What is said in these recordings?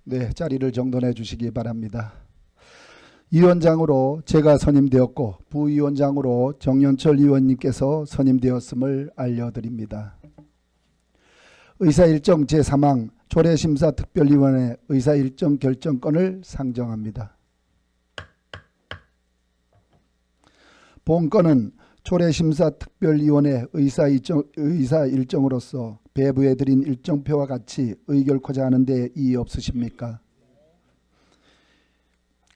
네, 자리를 정돈해 주시기 바랍니다. 위원장으로 제가 선임되었고 부위원장으로 정연철 의원님께서 선임되었음을 알려드립니다. 의사일정 제3항 조례심사특별위원회 의사일정 결정권을 상정합니다. 본건은 조례심사특별위원회 의사일정으로서 배부해드린 일정표와 같이 의결코자 하는데 이의 없으십니까?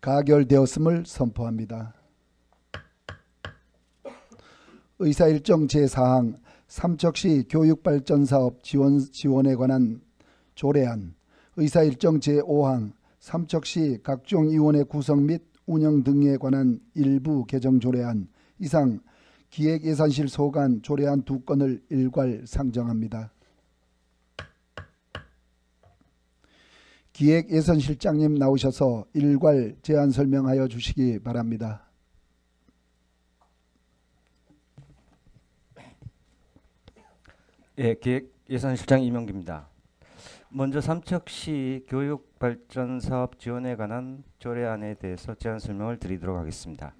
가결되었음을 선포합니다. 의사일정 제4항 삼척시 교육발전사업 지원에 관한 조례안, 의사일정 제5항 삼척시 각종위원회 구성 및 운영 등에 관한 일부 개정 조례안, 이상 기획예산실 소관 조례안 2건을 일괄 상정합니다. 기획예산실장님 나오셔서 일괄 제안 설명하여 주시기 바랍니다. 예, 기획예산실장 이명기입니다. 먼저 삼척시 교육발전사업 지원에 관한 조례안에 대해서 제안 설명을 드리도록 하겠습니다.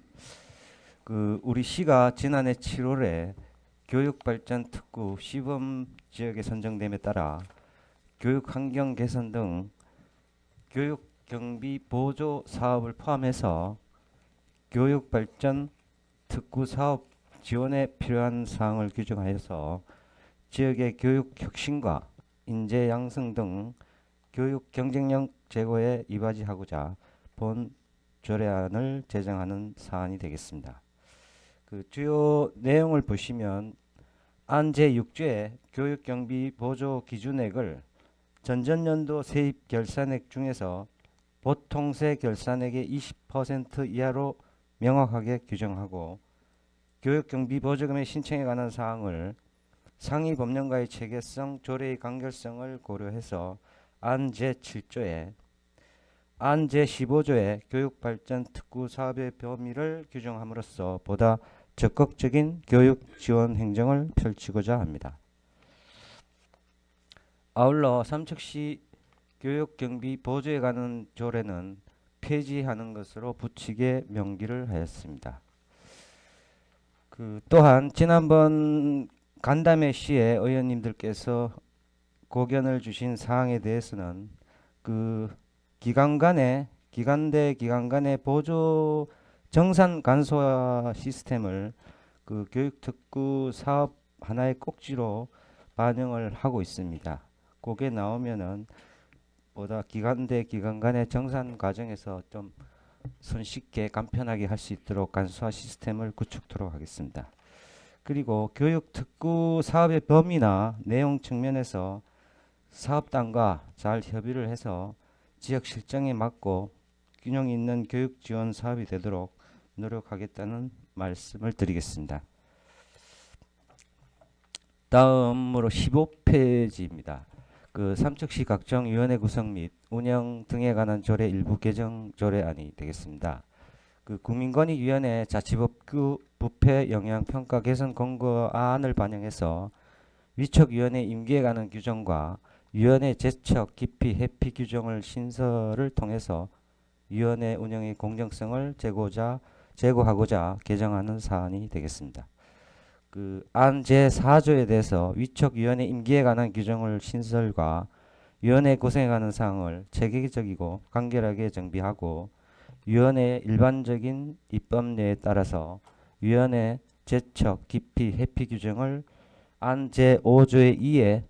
우리 시가 지난해 7월에 교육발전 특구 시범 지역에 선정됨에 따라 교육환경 개선 등 교육 경비 보조 사업을 포함해서 교육발전 특구 사업 지원에 필요한 사항을 규정하여서 지역의 교육 혁신과 인재 양성 등 교육 경쟁력 제고에 이바지하고자 본 조례안을 제정하는 사안이 되겠습니다. 주요 내용을 보시면 안 제6조의 교육 경비 보조 기준액을 전전년도 세입 결산액 중에서 보통세 결산액의 20% 이하로 명확하게 규정하고 교육 경비 보조금의 신청에 관한 사항을 상위 법령과의 체계성, 조례의 간결성을 고려해서 안 제7조에 안 제15조의 교육발전 특구 사업의 범위를 규정함으로써 보다 적극적인 교육 지원 행정을 펼치고자 합니다. 아울러 삼척시 교육 경비 보조에 관한 조례는 폐지하는 것으로 부칙에 명기를 하였습니다. 또한 지난번 간담회 시에 의원님들께서 고견을 주신 사항에 대해서는 기관대 기관 간의 보조 정산 간소화 시스템을 교육 특구 사업 하나의 꼭지로 반영을 하고 있습니다. 그게 나오면은 보다 기관 대 기관 간의 정산 과정에서 좀 손쉽게 간편하게 할 수 있도록 간소화 시스템을 구축토록 하겠습니다. 그리고 교육 특구 사업의 범위나 내용 측면에서 사업단과 잘 협의를 해서 지역 실정에 맞고 균형 있는 교육 지원 사업이 되도록 노력하겠다는 말씀을 드리겠습니다. 다음으로 15페이지입니다. 삼척시 각종 위원회 구성 및 운영 등에 관한 조례 일부 개정 조례안이 되겠습니다. 국민권익위원회 자치법규 부패 영향 평가 개선 권고안을 반영해서 위촉위원회 임기에 관한 규정과 위원회 제척, 기피, 회피 규정을 신설을 통해서 위원회 운영의 공정성을 제고하고자 개정하는 사안이 되겠습니다. 안 제4조에 대해서 위촉위원회 임기에 관한 규정을 신설과 위원회 구성에 관한 사항을 체계적이고 간결하게 정비하고 위원회의 일반적인 입법례에 따라서 위원회 제척, 기피, 회피 규정을 안 제5조의 2에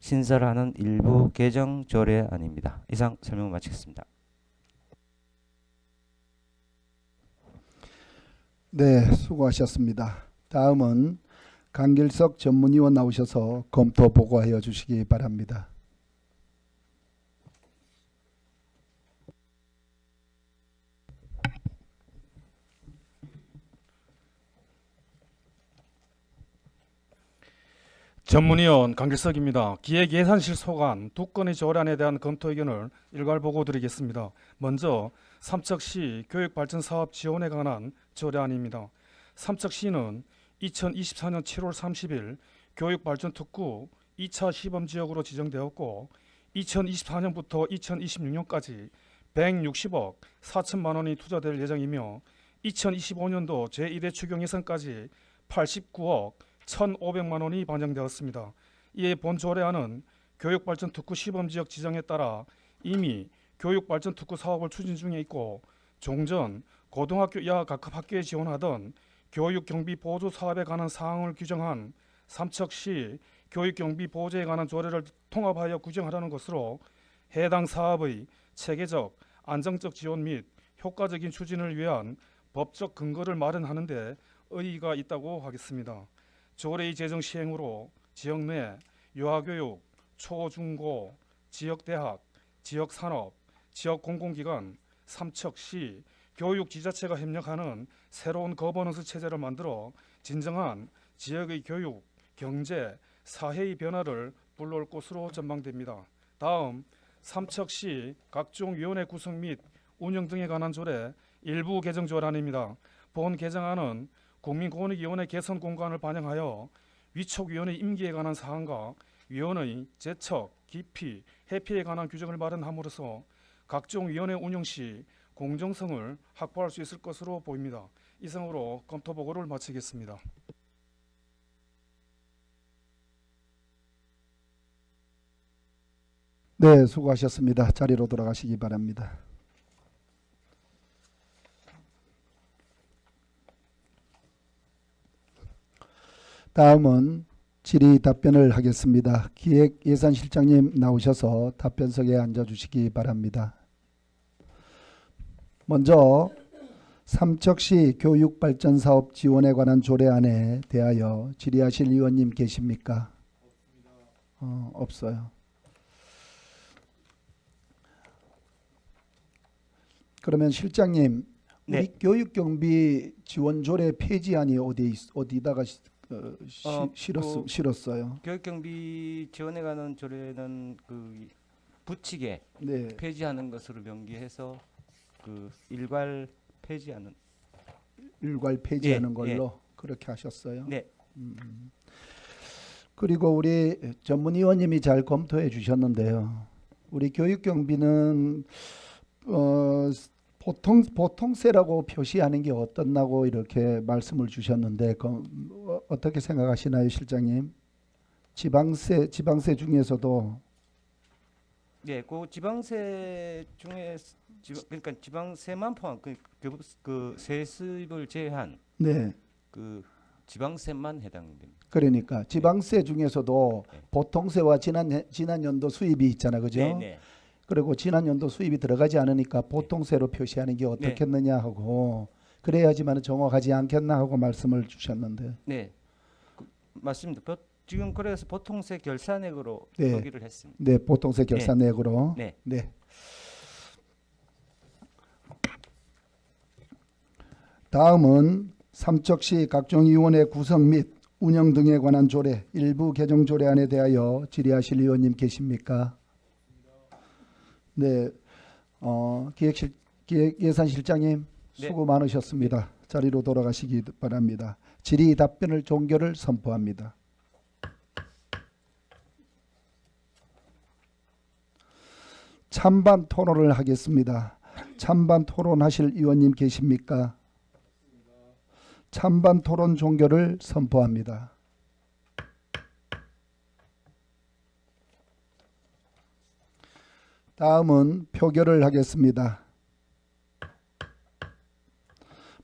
신설하는 일부 개정 조례안입니다. 이상 설명을 마치겠습니다. 네, 수고하셨습니다. 다음은 강길석 전문위원 나오셔서 검토 보고하여 주시기 바랍니다. 전문위원 강길석입니다. 기획예산실 소관 2건의 조례안에 대한 검토 의견을 일괄 보고 드리겠습니다. 먼저 삼척시 교육발전사업 지원에 관한 조례안입니다. 삼척시는 2024년 7월 30일 교육발전특구 2차 시범지역으로 지정되었고 2024년부터 2026년까지 160억 4천만 원이 투자될 예정이며 2025년도 제1회 추경 예산까지 89억 1,500만 원이 반영되었습니다. 이에 본 조례안은 교육발전 특구 시범지역 지정에 따라 이미 교육발전 특구 사업을 추진 중에 있고 종전, 고등학교 이하 각급 학교에 지원하던 교육경비 보조 사업에 관한 사항을 규정한 삼척시 교육경비 보조에 관한 조례를 통합하여 규정하라는 것으로 해당 사업의 체계적, 안정적 지원 및 효과적인 추진을 위한 법적 근거를 마련하는 데 의의가 있다고 하겠습니다. 조례의 제정 시행으로 지역 내 유아교육, 초, 중, 고, 지역대학, 지역산업, 지역공공기관, 삼척시, 교육지자체가 협력하는 새로운 거버넌스 체제를 만들어 진정한 지역의 교육, 경제, 사회의 변화를 불러올 것으로 전망됩니다. 다음 삼척시 각종 위원회 구성 및 운영 등에 관한 조례 일부 개정 조례안입니다. 본 개정안은 국민권익위원회 개선 공간을 반영하여 위촉위원회 임기에 관한 사항과 위원의 제척, 기피, 회피에 관한 규정을 마련함으로써 각종 위원회 운영 시 공정성을 확보할 수 있을 것으로 보입니다. 이상으로 검토 보고를 마치겠습니다. 네, 수고하셨습니다. 자리로 돌아가시기 바랍니다. 다음은 질의 답변을 하겠습니다. 기획예산실장님 나오셔서 답변석에 앉아주시기 바랍니다. 먼저 삼척시 교육발전사업 지원에 관한 조례안에 대하여 질의하실 의원님 계십니까? 없어요. 그러면 실장님, 우리 네. 교육경비 지원 조례 폐지안이 어디다가 그 실었어요? 교육경비 지원에 관한 조례는 그 부칙에 네, 폐지하는 것으로 명기해서 그 일괄 폐지하는. 일괄 폐지하는 예, 걸로 그렇게 하셨어요. 네. 그리고 우리 전문위원님이 잘 검토해 주셨는데요. 우리 교육경비는 보통세라고 표시하는 게 어떻나고 이렇게 말씀을 주셨는데 어떻게 생각하시나요, 실장님? 지방세 중에서도 네, 그 지방세 중에 그러니까 지방세만 포함 그 세습을 제외한 네, 그 지방세만 해당됩니다. 그러니까 지방세 중에서도 네. 보통세와 지난 연도 수입이 있잖아, 그죠? 네, 네. 그리고 지난 연도 수입이 들어가지 않으니까 보통세로 표시하는 게 어떻겠느냐 하고 그래야지만 정확하지 않겠나 하고 말씀을 주셨는데. 네. 맞습니다. 지금 그래서 보통세 결산액으로 네. 표기를 했습니다. 네, 보통세 결산액으로. 네. 네. 다음은 삼척시 각종위원회 구성 및 운영 등에 관한 조례 일부 개정 조례안에 대하여 질의하실 의원님 계십니까? 네, 기획예산실장님 수고 많으셨습니다. 자리로 돌아가시기 바랍니다. 질의 답변을 종결을 선포합니다. 찬반 토론을 하겠습니다. 찬반 토론하실 의원님 계십니까? 찬반 토론 종결을 선포합니다. 다음은 표결을 하겠습니다.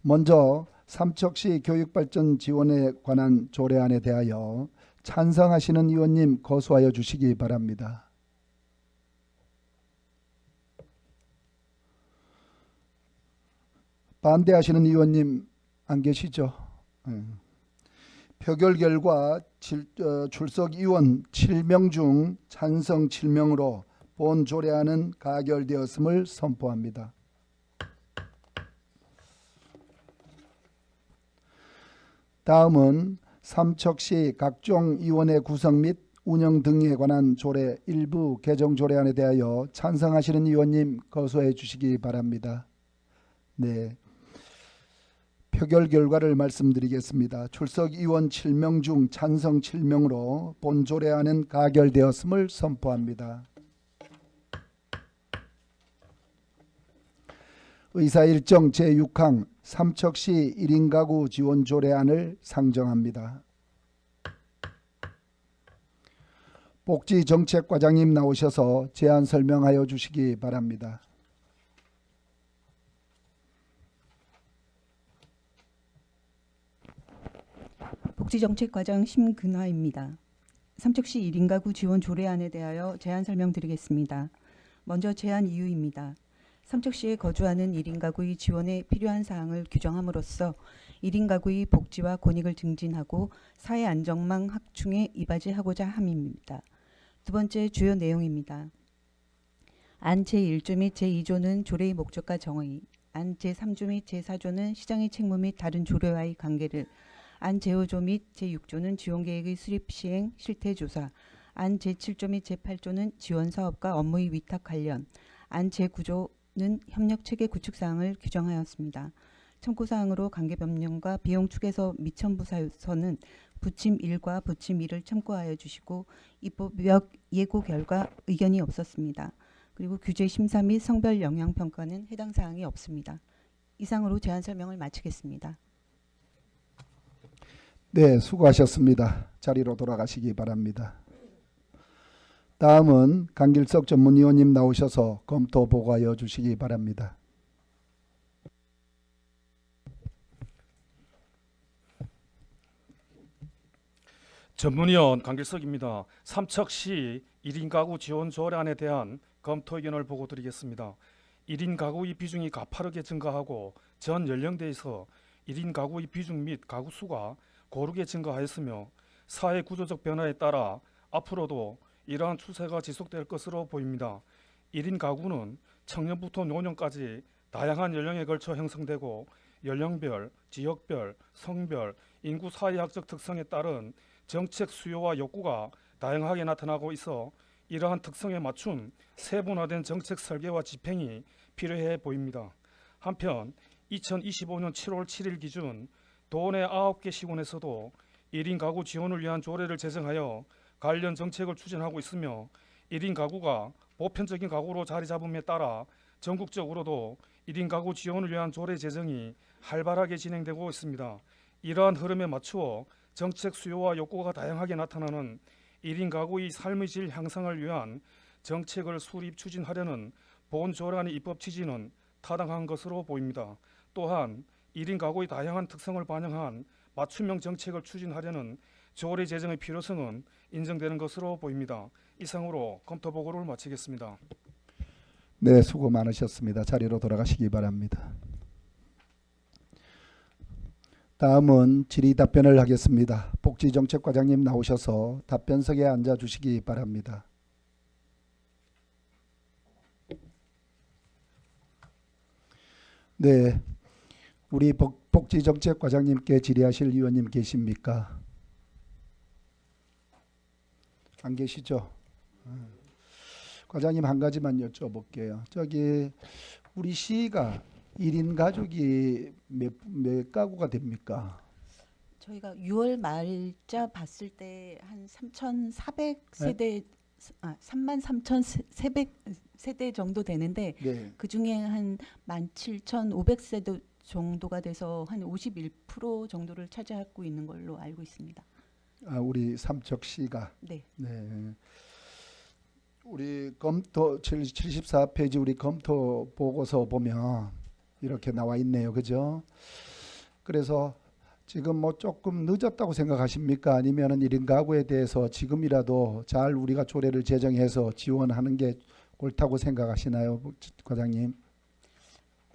먼저 삼척시 교육발전 지원에 관한 조례안에 대하여 찬성하시는 의원님 거수하여 주시기 바랍니다. 반대하시는 의원님 안 계시죠? 표결 결과 출석 의원 7명 중 찬성 7명으로 본 조례안은 가결되었음을 선포합니다. 다음은 삼척시 각종 위원회 구성 및 운영 등에 관한 조례 일부 개정 조례안에 대하여 찬성하시는 의원님 거수해 주시기 바랍니다. 네. 표결 결과를 말씀드리겠습니다. 출석 의원 7명 중 찬성 7명으로 본 조례안은 가결되었음을 선포합니다. 의사일정 제6항 삼척시 1인 가구 지원 조례안을 상정합니다. 복지정책과장님 나오셔서 제안 설명하여 주시기 바랍니다. 복지정책과장 심근화입니다. 삼척시 1인 가구 지원 조례안에 대하여 제안 설명드리겠습니다. 먼저 제안 이유입니다. 삼척시에 거주하는 1인 가구의 지원에 필요한 사항을 규정함으로써 1인 가구의 복지와 권익을 증진하고 사회 안정망 확충에 이바지하고자 함입니다. 두 번째 주요 내용입니다. 안 제1조 및 제2조는 조례의 목적과 정의, 안 제3조 및 제4조는 시장의 책무 및 다른 조례와의 관계를, 안 제5조 및 제6조는 지원계획의 수립 시행 실태 조사, 안 제7조 및 제8조는 지원 사업과 업무의 위탁 관련, 안 제9조는 협력 체계 구축 사항을 규정하였습니다. 참고 사항으로 관계 변경과 비용 축에서 미천부사서는 부침 1과 부침 2를 참고하여 주시고 입법력 예고 결과 의견이 없었습니다. 그리고 규제 심사 및 성별 영향 평가는 해당 사항이 없습니다. 이상으로 제안 설명을 마치겠습니다. 네, 수고하셨습니다. 자리로 돌아가시기 바랍니다. 다음은 강길석 전문위원님 나오셔서 검토 보고하여 주시기 바랍니다. 전문위원 강길석입니다. 삼척시 1인 가구 지원 조례안에 대한 검토 의견을 보고 드리겠습니다. 1인 가구의 비중이 가파르게 증가하고 전 연령대에서 1인 가구의 비중 및 가구 수가 고르게 증가하였으며 사회 구조적 변화에 따라 앞으로도 이러한 추세가 지속될 것으로 보입니다. 1인 가구는 청년부터 노년까지 다양한 연령에 걸쳐 형성되고 연령별, 지역별, 성별, 인구 사회학적 특성에 따른 정책 수요와 욕구가 다양하게 나타나고 있어 이러한 특성에 맞춘 세분화된 정책 설계와 집행이 필요해 보입니다. 한편 2025년 7월 7일 기준 도내 9개 시군에서도 1인 가구 지원을 위한 조례를 제정하여 관련 정책을 추진하고 있으며 1인 가구가 보편적인 가구로 자리 잡음에 따라 전국적으로도 1인 가구 지원을 위한 조례 제정이 활발하게 진행되고 있습니다. 이러한 흐름에 맞추어 정책 수요와 욕구가 다양하게 나타나는 1인 가구의 삶의 질 향상을 위한 정책을 수립 추진하려는 본 조례안의 입법 취지는 타당한 것으로 보입니다. 또한 1인 가구의 다양한 특성을 반영한 맞춤형 정책을 추진하려는 조례 제정의 필요성은 인정되는 것으로 보입니다. 이상으로 검토 보고를 마치겠습니다. 네, 수고 많으셨습니다. 자리로 돌아가시기 바랍니다. 다음은 질의 답변을 하겠습니다. 복지정책과장님 나오셔서 답변석에 앉아 주시기 바랍니다. 네, 우리 복지정책과장님께 질의하실 위원님 계십니까? 안 계시죠? 과장님 한 가지만 여쭤볼게요. 저기 우리 시가 1인 가족이 몇 가구가 됩니까? 저희가 6월 말자 봤을 때 한 3,400세대, 33,300세대 정도 되는데 네. 그 중에 한 17,500세대 정도가 돼서 한 51% 정도를 차지하고 있는 걸로 알고 있습니다. 우리 삼척시가. 네. 네. 우리 검토 74페이지 우리 검토 보고서 보면 이렇게 나와 있네요. 그죠? 그래서 지금 뭐 조금 늦었다고 생각하십니까? 아니면은 1인 가구에 대해서 지금이라도 잘 우리가 조례를 제정해서 지원하는 게 옳다고 생각하시나요, 과장님?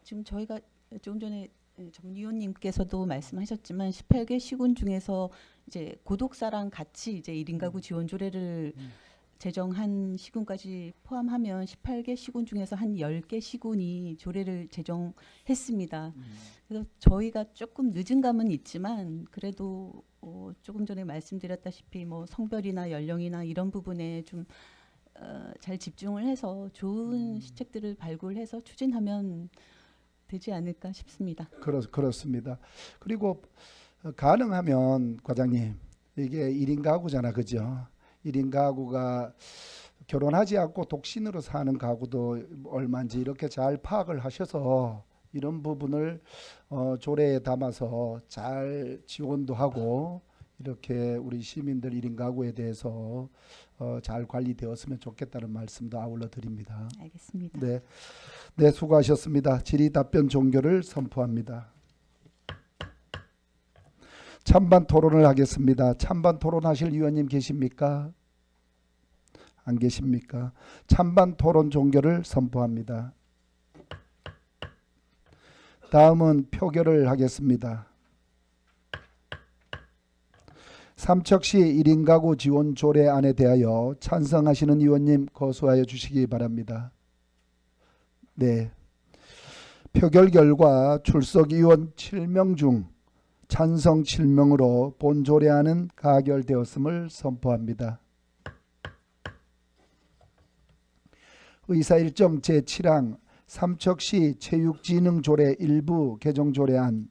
지금 저희가 조금 전에 전위원님께서도 말씀하셨지만 18개 시군 중에서 이제 고독사랑 같이 이제 1인 가구 지원 조례를 제정한 시군까지 포함하면 18개 시군 중에서 한 10개 시군이 조례를 제정했습니다. 그래서 저희가 조금 늦은 감은 있지만 그래도 조금 전에 말씀드렸다시피 뭐 성별이나 연령이나 이런 부분에 좀 잘 집중을 해서 좋은 시책들을 발굴해서 추진하면 되지 않을까 싶습니다. 그렇습니다. 그리고 가능하면 과장님 이게 1인 가구잖아, 그죠? 1인 가구가 결혼하지 않고 독신으로 사는 가구도 얼마인지 이렇게 잘 파악을 하셔서 이런 부분을 조례에 담아서 잘 지원도 하고 이렇게 우리 시민들 1인 가구에 대해서 잘 관리되었으면 좋겠다는 말씀도 아울러 드립니다. 알겠습니다. 네, 네, 수고하셨습니다. 질의 답변 종결을 선포합니다. 찬반 토론을 하겠습니다. 찬반 토론하실 위원님 계십니까? 안 계십니까? 찬반 토론 종결을 선포합니다. 다음은 표결을 하겠습니다. 삼척시 1인 가구 지원 조례안에 대하여 찬성하시는 의원님 거수하여 주시기 바랍니다. 네. 표결 결과 출석 의원 7명 중 찬성 7명으로 본 조례안은 가결되었음을 선포합니다. 의사일정 제7항 삼척시 체육진흥조례 일부 개정조례안,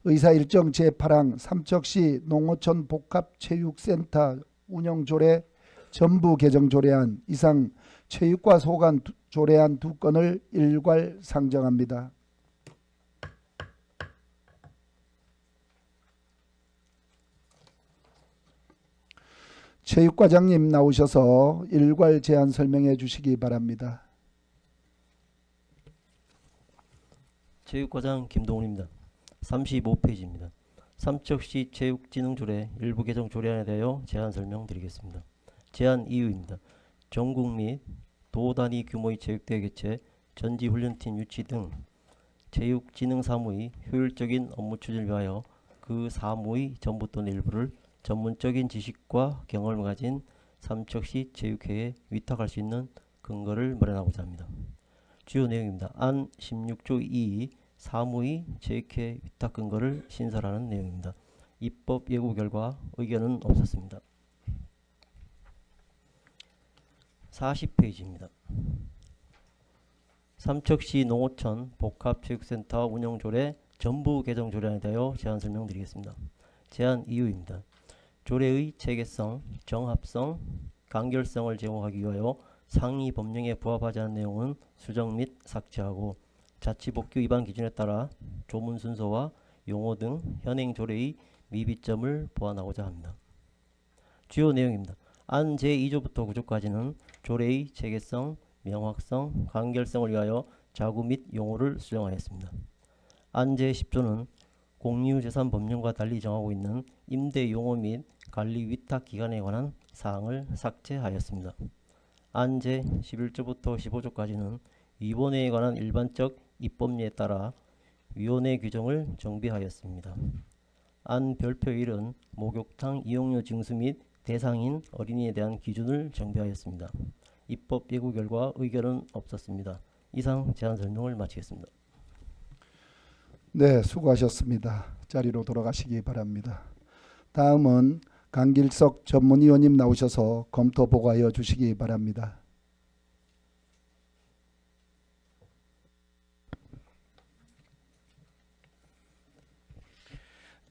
의사일정 제8항 삼척시 농어촌 복합체육센터 운영조례 전부 개정조례안 이상 체육과 소관 조례안 2건을 일괄 상정합니다. 체육과장님 나오셔서 일괄 제안 설명해 주시기 바랍니다. 체육과장 김동훈입니다. 35페이지입니다. 삼척시 체육진흥조례 일부 개정 조례안에 대하여 제안 설명드리겠습니다. 제안 이유입니다. 전국 및 도 단위 규모의 체육대회 개최, 전지훈련팀 유치 등 체육진흥사무의 효율적인 업무 추진을 위하여 그 사무의 전부 또는 일부를 전문적인 지식과 경험을 가진 삼척시 체육회에 위탁할 수 있는 근거를 마련하고자 합니다. 주요 내용입니다. 안 16조 2 사무의 체육회 위탁 근거를 신설하는 내용입니다. 입법 예고 결과 의견은 없었습니다. 40페이지입니다. 삼척시 농어촌 복합체육센터 운영조례 전부 개정 조례안에 대하여 제안 설명드리겠습니다. 제안 이유입니다. 조례의 체계성, 정합성, 간결성을 제공하기 위하여 상위 법령에 부합하지 않은 내용은 수정 및 삭제하고 자치복규 위반 기준에 따라 조문 순서와 용어 등 현행 조례의 미비점을 보완하고자 합니다. 주요 내용입니다. 안 제2조부터 9조까지는 조례의 체계성, 명확성, 간결성을 위하여 자구 및 용어를 수정하였습니다. 안 제10조는 공유재산 법령과 달리 정하고 있는 임대 용어 및 관리 위탁 기간에 관한 사항을 삭제하였습니다. 안 제11조부터 15조까지는 위원회에 관한 일반적 입법례에 따라 위원회 규정을 정비하였습니다. 안 별표 1은 목욕탕 이용료 징수 및 대상인 어린이에 대한 기준을 정비하였습니다. 입법 예고 결과 의견은 없었습니다. 이상 제안 설명을 마치겠습니다. 네, 수고하셨습니다. 자리로 돌아가시기 바랍니다. 다음은 강길석 전문위원님 나오셔서 검토 보고하여 주시기 바랍니다.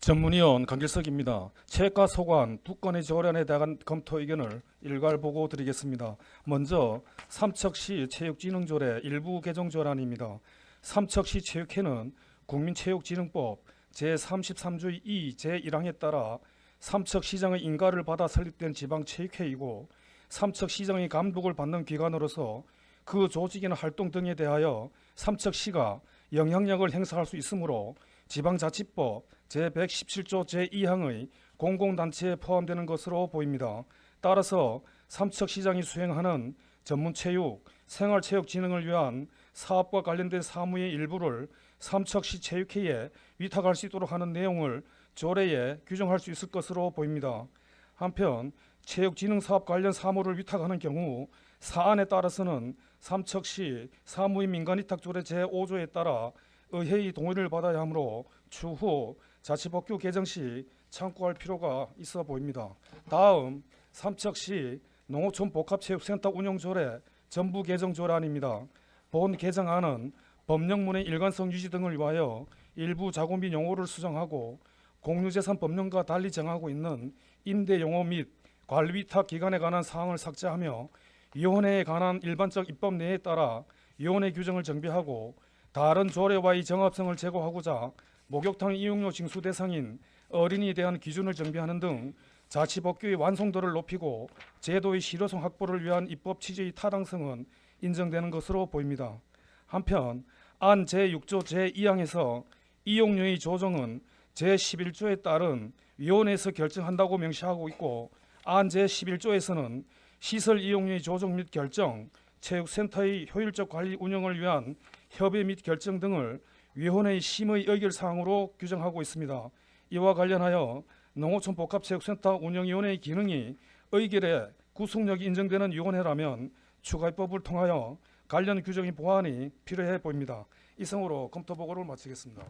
전문위원 강길석입니다. 체육과 소관 2건의 조례안에 대한 검토 의견을 일괄 보고 드리겠습니다. 먼저 삼척시 체육진흥조례 일부 개정 조례안입니다. 삼척시 체육회는 국민체육진흥법 제33조 2 제1항에 따라 삼척시장의 인가를 받아 설립된 지방체육회이고 삼척시장의 감독을 받는 기관으로서 그 조직이나 활동 등에 대하여 삼척시가 영향력을 행사할 수 있으므로 지방자치법 제117조 제2항의 공공단체에 포함되는 것으로 보입니다. 따라서 삼척시장이 수행하는 전문체육, 생활체육 진흥을 위한 사업과 관련된 사무의 일부를 삼척시 체육회에 위탁할 수 있도록 하는 내용을 조례에 규정할 수 있을 것으로 보입니다. 한편 체육진흥사업 관련 사무를 위탁하는 경우 사안에 따라서는 삼척시 사무의 민간위탁조례 제5조에 따라 의회의 동의를 받아야 하므로 추후 자치법규 개정 시 참고할 필요가 있어 보입니다. 다음 삼척시 농어촌 복합체육센터 운영조례 전부 개정 조례안입니다. 본 개정안은 법령문의 일관성 유지 등을 위하여 일부 자구 및 용어를 수정하고 공유재산 법령과 달리 정하고 있는 임대 용어 및 관리 위탁 기간에 관한 사항을 삭제하며 위원회에 관한 일반적 입법 내에 따라 위원회 규정을 정비하고 다른 조례와의 정합성을 제고하고자 목욕탕 이용료 징수 대상인 어린이에 대한 기준을 정비하는 등 자치법규의 완성도를 높이고 제도의 실효성 확보를 위한 입법 취지의 타당성은 인정되는 것으로 보입니다. 한편 안 제6조 제2항에서 이용료의 조정은 제11조에 따른 위원회에서 결정한다고 명시하고 있고 안 제11조에서는 시설 이용료의 조정 및 결정, 체육센터의 효율적 관리 운영을 위한 협의 및 결정 등을 위원회의 심의 의결 사항으로 규정하고 있습니다. 이와 관련하여 농어촌 복합체육센터 운영위원회의 기능이 의결에 구속력이 인정되는 위원회라면 추가 입법을 통하여 관련 규정의 보완이 필요해 보입니다. 이상으로 검토 보고를 마치겠습니다.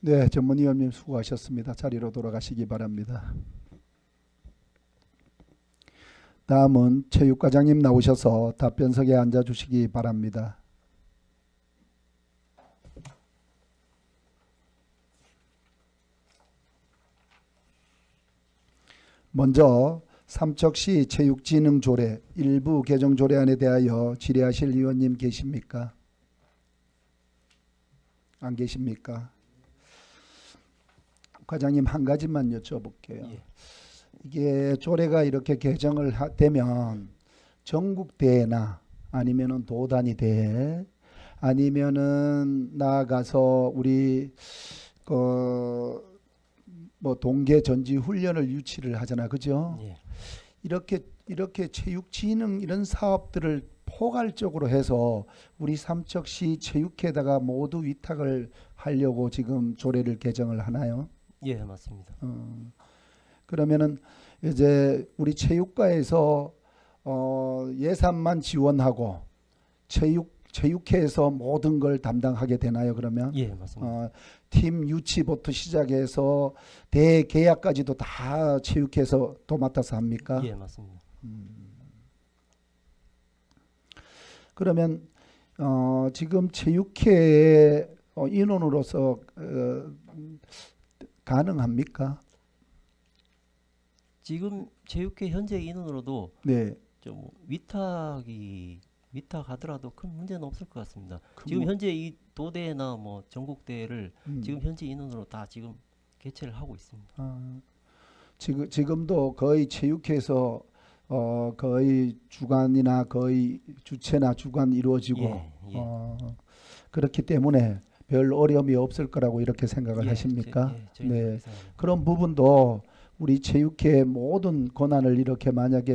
네, 전문위원님 수고하셨습니다. 자리로 돌아가시기 바랍니다. 다음은 체육과장님 나오셔서 답변석에 앉아주시기 바랍니다. 먼저 삼척시 체육진흥조례 일부 개정 조례안에 대하여 질의하실 의원님 계십니까? 안 계십니까? 과장님 한 가지만 여쭤볼게요. 예. 이게 조례가 이렇게 개정을 되면 전국 대회나 아니면은 도단위 대회 아니면은 나아가서 우리 뭐 동계 전지 훈련을 유치를 하잖아, 그죠? 예. 이렇게 체육진흥 이런 사업들을 포괄적으로 해서 우리 삼척시 체육회에다가 모두 위탁을 하려고 지금 조례를 개정을 하나요? 예, 맞습니다. 그러면은 이제 우리 체육과에서 예산만 지원하고 체육회에서 모든 걸 담당하게 되나요? 그러면 예, 맞습니다. 팀 유치부터 시작해서 대계약까지도 다 체육회에서 도맡아서 합니까? 예, 맞습니다. 그러면 지금 체육회 인원으로서 가능합니까? 지금 체육회 현재 인원으로도 네. 좀 위탁하더라도 큰 문제는 없을 것 같습니다. 그 지금 뭐- 현재 이 도대회나 뭐 전국 대회를 음. 지금 현재 인원으로 다 지금 개최를 하고 있습니다. 지금도 거의 체육회에서 거의 주관이나 거의 주체나 주관 이루어지고 예, 예. 그렇기 때문에 별 어려움이 없을 거라고 이렇게 생각을 예, 하십니까? 저희는 네. 그렇게 생각합니다. 그런 부분도 우리 체육회 모든 권한을 이렇게 만약에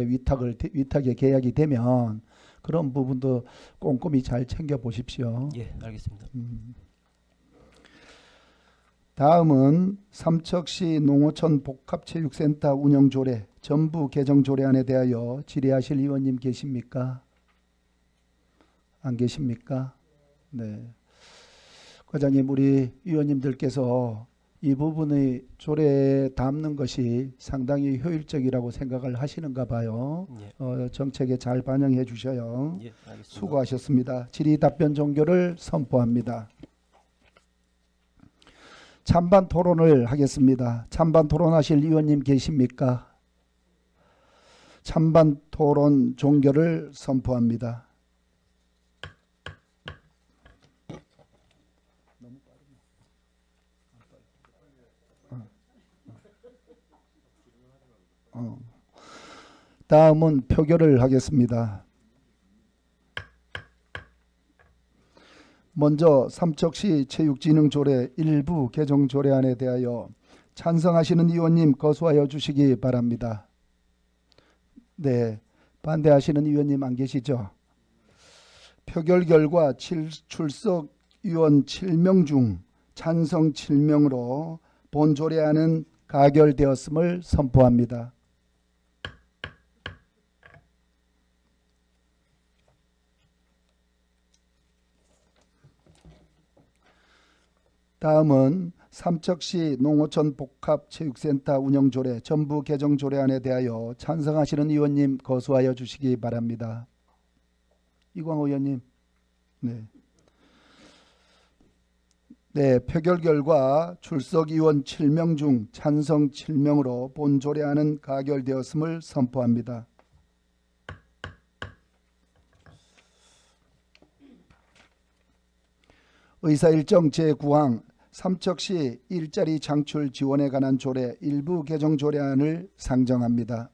위탁에 계약이 되면 그런 부분도 꼼꼼히 잘 챙겨 보십시오. 예, 알겠습니다. 다음은 삼척시 농어촌 복합체육센터 운영조례 전부 개정 조례안에 대하여 질의하실 의원님 계십니까? 안 계십니까? 네. 과장님, 우리 의원님들께서 이 부분의 조례에 담는 것이 상당히 효율적이라고 생각을 하시는가 봐요. 예, 정책에 잘 반영해 주셔요. 예, 알겠습니다. 수고하셨습니다. 질의 답변 종결을 선포합니다. 찬반 토론을 하겠습니다. 찬반 토론하실 의원님 계십니까? 찬반 토론 종결을 선포합니다. 다음은 표결을 하겠습니다. 먼저 삼척시 체육진흥조례 일부 개정 조례안에 대하여 찬성하시는 의원님 거수하여 주시기 바랍니다. 네, 반대하시는 의원님 안 계시죠? 표결 결과 출석 의원 7명 중 찬성 7명으로 본 조례안은 가결되었음을 선포합니다. 다음은 삼척시 농어촌 복합체육센터 운영조례 전부 개정 조례안에 대하여 찬성하시는 의원님 거수하여 주시기 바랍니다. 이광호 의원님. 네. 네, 표결 결과 출석 의원 7명 중 찬성 7명으로 본 조례안은 가결되었음을 선포합니다. 의사일정 제9항 삼척시 일자리 창출 지원에 관한 조례 일부 개정 조례안을 상정합니다.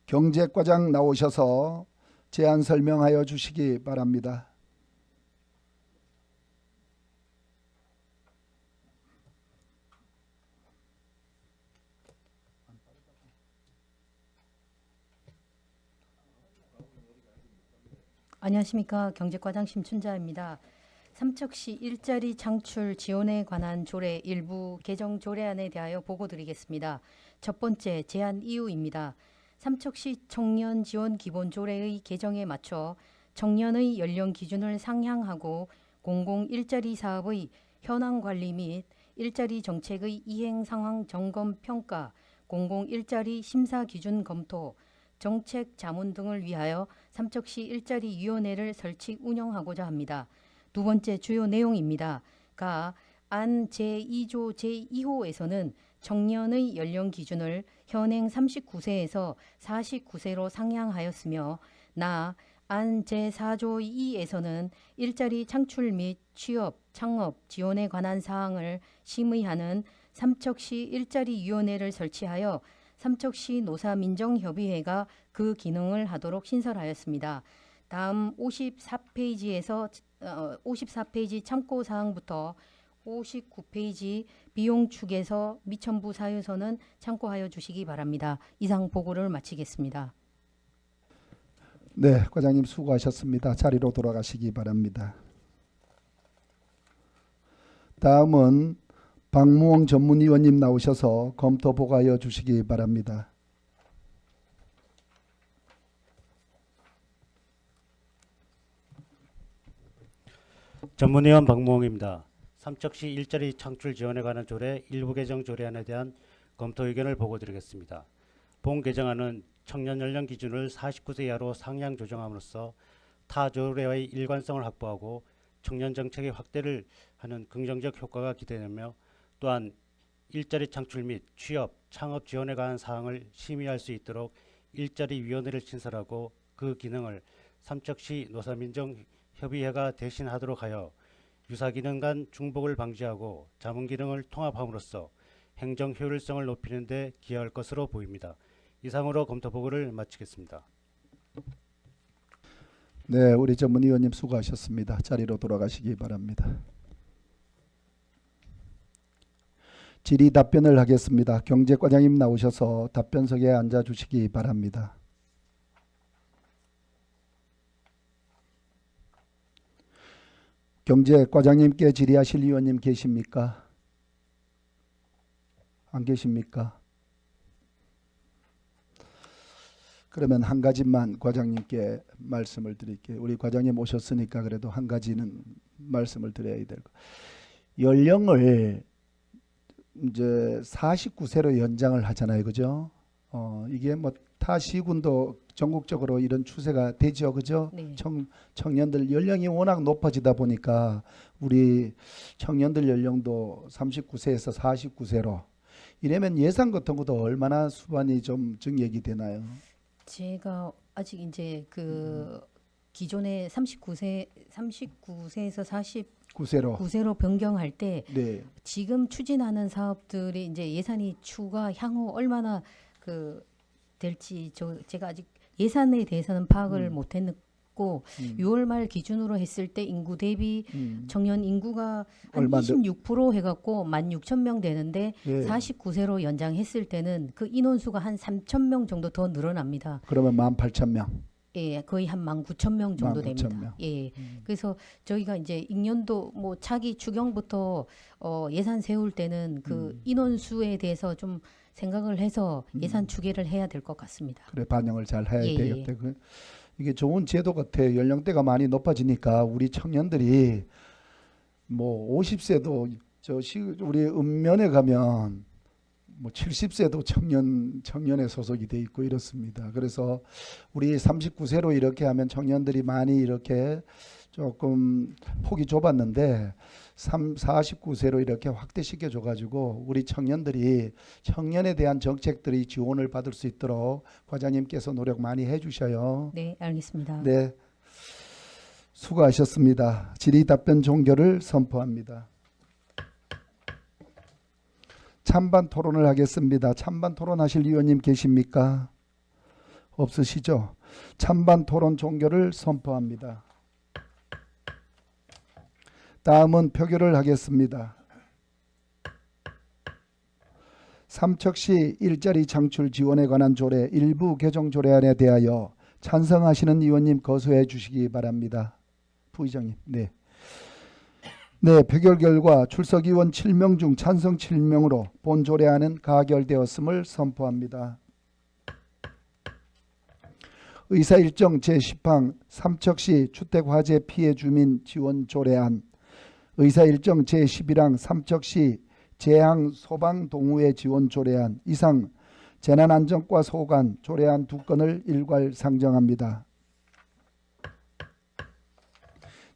경제과장 나오셔서 제안 설명하여 주시기 바랍니다. 안녕하십니까. 경제과장 심춘자입니다. 삼척시 일자리 창출 지원에 관한 조례 일부 개정 조례안에 대하여 보고드리겠습니다. 첫 번째 제안 이유입니다. 삼척시 청년 지원 기본 조례의 개정에 맞춰 청년의 연령 기준을 상향하고 공공 일자리 사업의 현황 관리 및 일자리 정책의 이행 상황 점검 평가, 공공 일자리 심사 기준 검토, 정책 자문 등을 위하여 삼척시 일자리위원회를 설치 운영하고자 합니다. 두 번째 주요 내용입니다. 안 제2조 제2호에서는 청년의 연령 기준을 현행 39세에서 49세로 상향하였으며 안 제4조 2에서는 일자리 창출 및 취업, 창업, 지원에 관한 사항을 심의하는 삼척시 일자리위원회를 설치하여 삼척시 노사민정협의회가 그 기능을 하도록 신설하였습니다. 다음 54페이지 참고사항부터 59페이지 비용축에서 미첨부 사유서는 참고하여 주시기 바랍니다. 이상 보고를 마치겠습니다. 네, 과장님 수고하셨습니다. 자리로 돌아가시기 바랍니다. 다음은 박무홍 전문위원님 나오셔서 검토 보고하여 주시기 바랍니다. 전문위원 박무홍입니다. 삼척시 일자리 창출 지원에 관한 조례 일부 개정 조례안에 대한 검토 의견을 보고드리겠습니다. 본 개정안은 청년 연령 기준을 49세 이하로 상향 조정함으로써 타 조례와의 일관성을 확보하고 청년 정책의 확대를 하는 긍정적 효과가 기대되며 또한 일자리 창출 및 취업, 창업 지원에 관한 사항을 심의할 수 있도록 일자리위원회를 신설하고 그 기능을 삼척시 노사민정협의회가 대신하도록 하여 유사기능 간 중복을 방지하고 자문기능을 통합함으로써 행정 효율성을 높이는 데 기여할 것으로 보입니다. 이상으로 검토 보고를 마치겠습니다. 네, 우리 전문위원님 수고하셨습니다. 자리로 돌아가시기 바랍니다. 질의 답변을 하겠습니다. 경제과장님 나오셔서 답변석에 앉아주시기 바랍니다. 경제과장님께 질의하실 위원님 계십니까? 안 계십니까? 그러면 한 가지만 과장님께 말씀을 드릴게요. 우리 과장님 오셨으니까 그래도 한 가지는 말씀을 드려야 될 거. 연령을 이제 49세로 연장을 하잖아요, 그죠? 이게 뭐 타 시군도 전국적으로 이런 추세가 되죠, 그죠? 네. 청년들 연령이 워낙 높아지다 보니까 우리 청년들 연령도 39세에서 49세로 이러면 예산 같은 것도 얼마나 수반이 좀 증액이 되나요? 제가 아직 이제 그 기존에 39세에서 9세로. 49세로 변경할 때 네. 지금 추진하는 사업들이 이제 예산이 향후 얼마나 될지 제가 아직 예산에 대해서는 파악을 못했고 6월 말 기준으로 했을 때 인구 대비 청년 인구가 한 얼마 26% 해갖고 16,000명 되는데 예. 49세로 연장했을 때는 그 인원수가 한 3,000명 정도 더 늘어납니다. 그러면 18,000명. 예, 거의 한 19,000명 정도 19,000 됩니다. 명. 예, 그래서 저희가 이제 익년도 뭐 차기 추경부터 예산 세울 때는 그 인원수에 대해서 좀 생각을 해서 예산 추계를 해야 될 것 같습니다. 그래 반영을 잘 해야 예, 되겠다. 이게 좋은 제도 같아요. 연령대가 많이 높아지니까 우리 청년들이 뭐 50세도 우리 읍면에 가면 뭐 70세도 청년에 소속이 돼 있고 이렇습니다. 그래서 우리 39세로 이렇게 하면 청년들이 많이 이렇게 조금 폭이 좁았는데 49세로 이렇게 확대시켜 줘가지고 우리 청년들이 청년에 대한 정책들이 지원을 받을 수 있도록 과장님께서 노력 많이 해주셔요. 네, 알겠습니다. 네, 수고하셨습니다. 질의답변 종결을 선포합니다. 찬반 토론을 하겠습니다. 찬반 토론하실 의원님 계십니까? 없으시죠? 찬반 토론 종결을 선포합니다. 다음은 표결을 하겠습니다. 삼척시 일자리 창출 지원에 관한 조례 일부 개정 조례안에 대하여 찬성하시는 의원님 거소해 주시기 바랍니다. 부의장님. 네. 네, 표결 결과 출석 의원 7명 중 찬성 7명으로 본 조례안은 가결되었음을 선포합니다. 의사 일정 제10항 삼척시 주택화재 피해 주민 지원 조례안, 의사 일정 제11항 삼척시 재앙 소방 동호회 지원 조례안 이상 재난안전과 소관 조례안 2건을 일괄 상정합니다.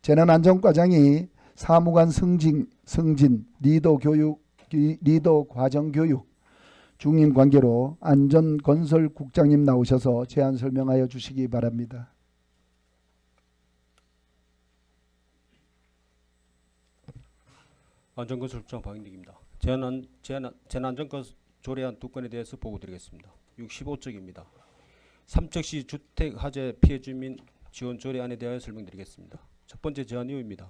재난안전과장이 사무관 승진, 리더 과정교육 중인 관계로 안전건설국장님 나오셔서 제안 설명하여 주시기 바랍니다. 안전건설국장 박인익입니다. 재난안전건 조례안 2건에 대해서 보고드리겠습니다. 65쪽입니다. 삼척시 주택화재 피해 주민 지원 조례안에 대하여 설명드리겠습니다. 첫 번째 제안 이유입니다.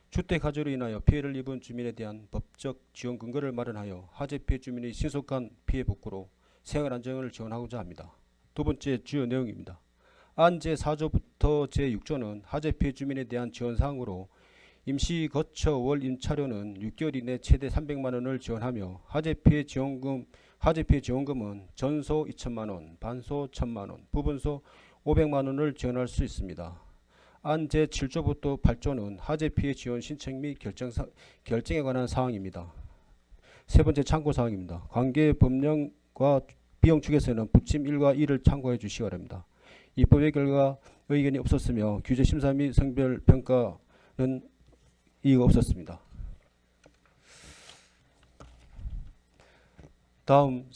주택화재로 인하여 피해를 입은 주민에 대한 법적 지원 근거를 마련하여 화재 피해 주민의 신속한 피해 복구로 생활 안정을 지원하고자 합니다. 두 번째 주요 내용입니다. 안 제4조부터 제6조는 화재 피해 주민에 대한 지원 사항으로 임시 거처 월 임차료는 6개월 이내 최대 300만 원을 지원하며 화재 피해 지원금은 전소 2천만 원, 반소 1천만 원, 부분소 500만 원을 지원할 수 있습니다. 안 제7조부터 8조는 화재 피해 지원 신청 및 결정에 관한 사항입니다. 세 번째 참고 사항입니다. 관계 법령과 비용 측에서는 부침 1과 2를 참고해 주시기 바랍니다. 입법의 결과 의견이 없었으며 규제 심사 및 성별 평가는 이의가 없었습니다. 다음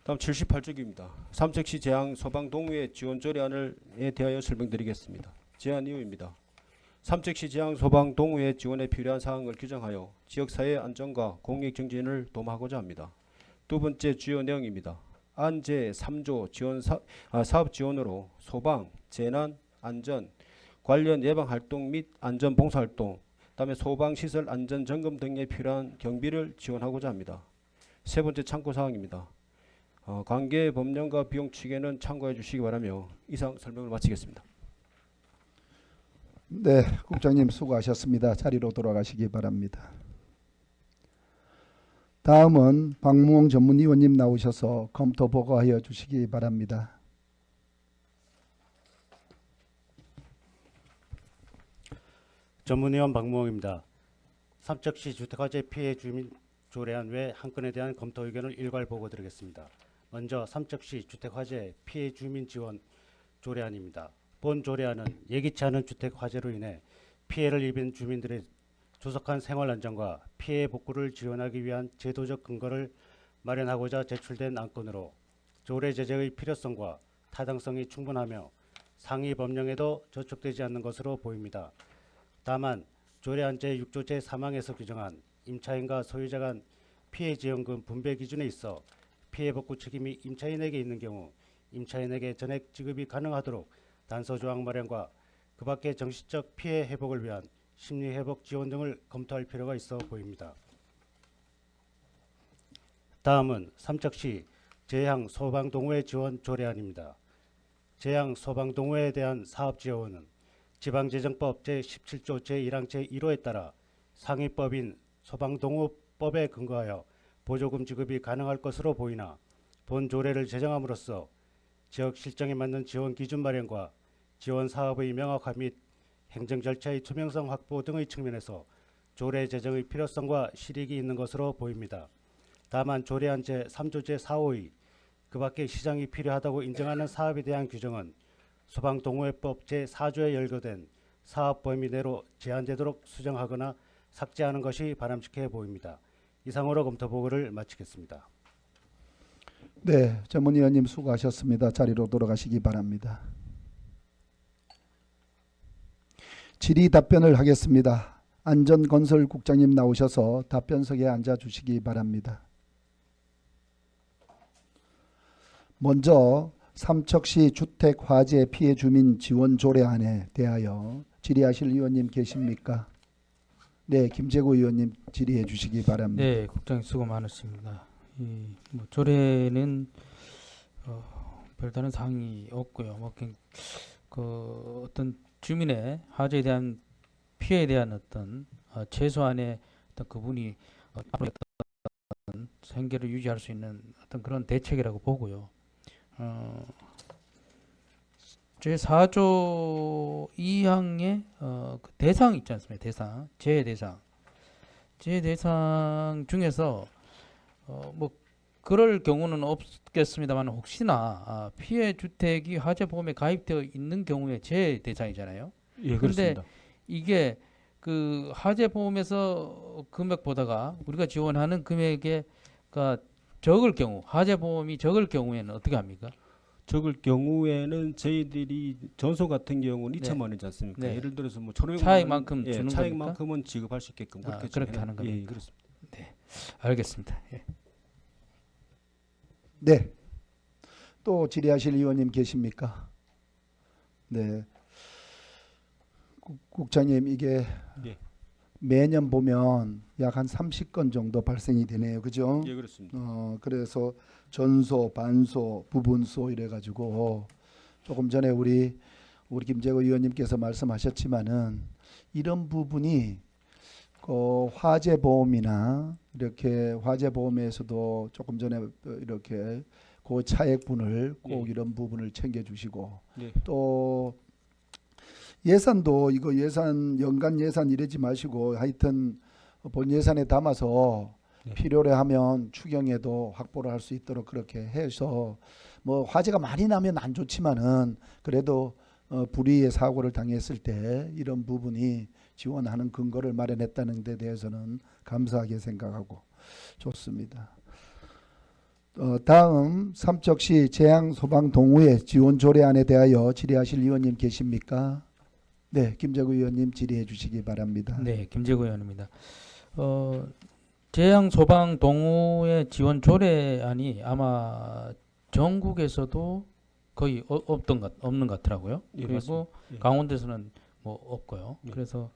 78쪽입니다. 삼척시 재앙 소방 동호회 지원 조례안에 대하여 설명드리겠습니다. 제안 이유입니다. 삼척시 재앙 소방 동호회 지원에 필요한 사항을 규정하여 지역사회 안전과 공익 정진을 도모하고자 합니다. 두 번째 주요 내용입니다. 안 제3조 사업 지원으로 소방, 재난, 안전, 관련 예방 활동 및 안전 봉사 활동, 그다음에 소방 시설 안전 점검 등에 필요한 경비를 지원하고자 합니다. 세 번째 참고 사항입니다. 관계 법령과 비용 측에는 참고해 주시기 바라며 이상 설명을 마치겠습니다. 네, 국장님 수고하셨습니다. 자리로 돌아가시기 바랍니다. 다음은 박무홍 전문위원님 나오셔서 검토 보고하여 주시기 바랍니다. 전문위원 박무홍입니다. 삼척시 주택화재 피해 주민 조례안 외 한 건에 대한 검토 의견을 일괄 보고 드리겠습니다. 먼저 삼척시 주택화재 피해 주민 지원 조례안입니다. 본 조례안은 예기치 않은 주택화재로 인해 피해를 입은 주민들의 조속한 생활 안정과 피해 복구를 지원하기 위한 제도적 근거를 마련하고자 제출된 안건으로 조례 제정의 필요성과 타당성이 충분하며 상위 법령에도 저촉되지 않는 것으로 보입니다. 다만 조례안 제6조 제3항에서 규정한 임차인과 소유자 간 피해 지원금 분배 기준에 있어 피해 복구 책임이 임차인에게 있는 경우 임차인에게 전액 지급이 가능하도록 단서 조항 마련과 그 밖의 정신적 피해 회복을 위한 심리 회복 지원 등을 검토할 필요가 있어 보입니다. 다음은 삼척시 재향 소방동호회 지원 조례안입니다. 재향 소방동호회에 대한 사업 지원은 지방재정법 제17조 제1항 제1호에 따라 상위법인 소방동호법에 근거하여 보조금 지급이 가능할 것으로 보이나 본 조례를 제정함으로써 지역 실정에 맞는 지원 기준 마련과 지원 사업의 명확화 및 행정 절차의 투명성 확보 등의 측면에서 조례 제정의 필요성과 실익이 있는 것으로 보입니다. 다만 조례안 제3조 제4호의 그 밖에 시장이 필요하다고 인정하는 사업에 대한 규정은 소방동호회법 제4조에 열거된 사업 범위 내로 제한되도록 수정하거나 삭제하는 것이 바람직해 보입니다. 이상으로 검토 보고를 마치겠습니다. 네, 전문위원님 수고하셨습니다. 자리로 돌아가시기 바랍니다. 질의 답변을 하겠습니다. 안전건설국장님 나오셔서 답변석에 앉아주시기 바랍니다. 먼저 삼척시 주택 화재 피해 주민 지원 조례안에 대하여 질의하실 의원님 계십니까? 네, 김재구 의원님 질의해 주시기 바랍니다. 네, 국장님 수고 많으십니다. 조례는 별다른 사항이 없고요. 어떤 주민의 화재에 대한 피해에 대한 어떤 최소한의 어떤 그분이 앞으로 어떤 생계를 유지할 수 있는 어떤 그런 대책이라고 보고요. 제4조 2항의 그 대상 있지 않습니까? 대상, 재해대상 중에서 뭐 그럴 경우는 없겠습니다만 혹시나 피해 주택이 화재 보험에 가입되어 있는 경우에 재해대상이잖아요. 예, 그런데 그렇습니다. 이게 그 화재 보험에서 금액보다가 우리가 지원하는 금액에가 적을 경우, 화재 보험이 적을 경우에는 어떻게 합니까? 적을 경우에는 저희들이 전소 같은 경우는 네. 2천만 원이지 않습니까? 네. 예를 들어서 뭐 1,500만 차액만큼 원, 주는 차액만큼은 지급할 수 있게끔 그렇게 그렇게 지금 하는 예, 겁니까? 그렇습니다. 알겠습니다. 예. 네, 또 질의하실 의원님 계십니까? 네, 국장님 이게 예. 매년 보면 약 한 30건 정도 발생이 되네요. 그죠? 예, 그렇습니다. 그래서 전소, 반소, 부분소 이래가지고 조금 전에 우리 김재호 의원님께서 말씀하셨지만은 이런 부분이 화재 보험이나 이렇게 화재 보험에서도 조금 전에 이렇게 그 차액분을 꼭 예. 이런 부분을 챙겨주시고 예. 또 예산도 이거 예산 연간 예산 이러지 마시고 하여튼 본 예산에 담아서 네. 필요로 하면 추경에도 확보를 할 수 있도록 그렇게 해서 뭐 화재가 많이 나면 안 좋지만은 그래도 불의의 사고를 당했을 때 이런 부분이 지원하는 근거를 마련했다는 데 대해서는 감사하게 생각하고 좋습니다. 다음 삼척시 재앙소방동호회 지원 조례안에 대하여 질의하실 의원님 계십니까? 네, 김재구 의원님 질의해 주시기 바랍니다. 네, 김재구 의원입니다. 재앙 소방 동호회 지원 조례안이 아마 전국에서도 거의 없는 것 같더라고요. 예, 그리고 맞습니다. 예. 강원도에서는 뭐 없고요. 예. 그래서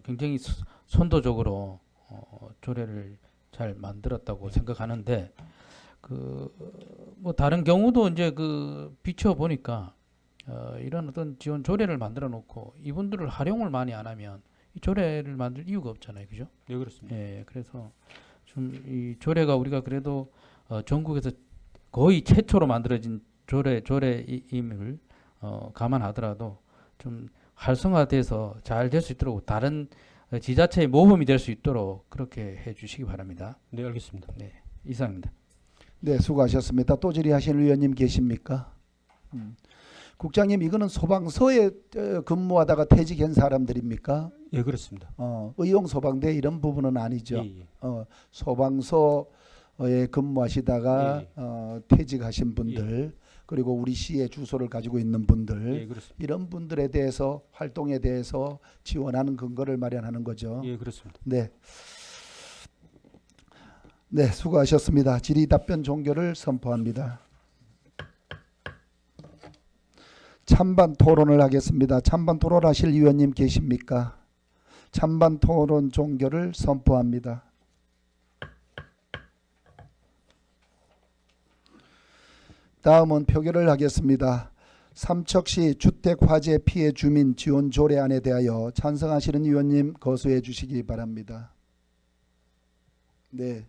굉장히 선도적으로 조례를 잘 만들었다고 생각하는데 뭐 다른 경우도 이제 비춰 보니까 이런 어떤 지원 조례를 만들어 놓고 이분들을 활용을 많이 안 하면 이 조례를 만들 이유가 없잖아요, 그죠? 예, 그렇습니다. 예, 그래서 좀 이 조례가 우리가 그래도 전국에서 거의 최초로 만들어진 조례임을 감안하더라도 좀 활성화돼서 잘 될 수 있도록 다른 지자체의 모범이 될 수 있도록 그렇게 해주시기 바랍니다. 네, 알겠습니다. 네, 이상입니다. 네, 수고하셨습니다. 또 질의하실 의원님 계십니까? 국장님 이거는 소방서에 근무하다가 퇴직한 사람들입니까? 예, 그렇습니다. 의용 소방대 이런 부분은 아니죠. 예, 예. 소방서에 근무하시다가 예, 퇴직하신 분들 그리고 우리 시의 주소를 가지고 있는 분들 예, 그렇습니다. 이런 분들에 대해서 활동에 대해서 지원하는 근거를 마련하는 거죠. 예, 그렇습니다. 네. 네, 수고하셨습니다. 질의 답변 종결을 선포합니다. 찬반 토론을 하겠습니다. 찬반 토론하실 위원님 계십니까? 찬반 토론 종결을 선포합니다. 다음은 표결을 하겠습니다. 삼척시 주택화재 피해 주민 지원 조례안에 대하여 찬성하시는 위원님 거수해 주시기 바랍니다. 네.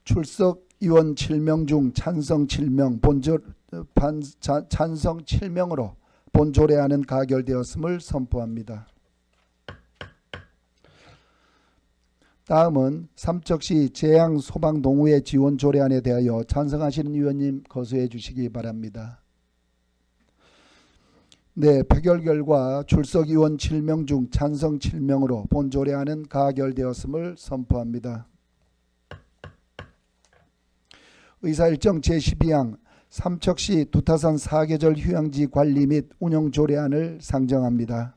출석 의원 7명 중 찬성 7명, 찬성 7명으로 본 조례안은 가결되었음을 선포합니다. 다음은 삼척시 재양 소방동호회 지원 조례안에 대하여 찬성하시는 의원님 거소해 주시기 바랍니다. 네, 표결 결과 출석 의원 7명 중 찬성 7명으로 본 조례안은 가결되었음을 선포합니다. 의사일정 제12항 삼척시 두타산 사계절 휴양지 관리 및 운영 조례안을 상정합니다.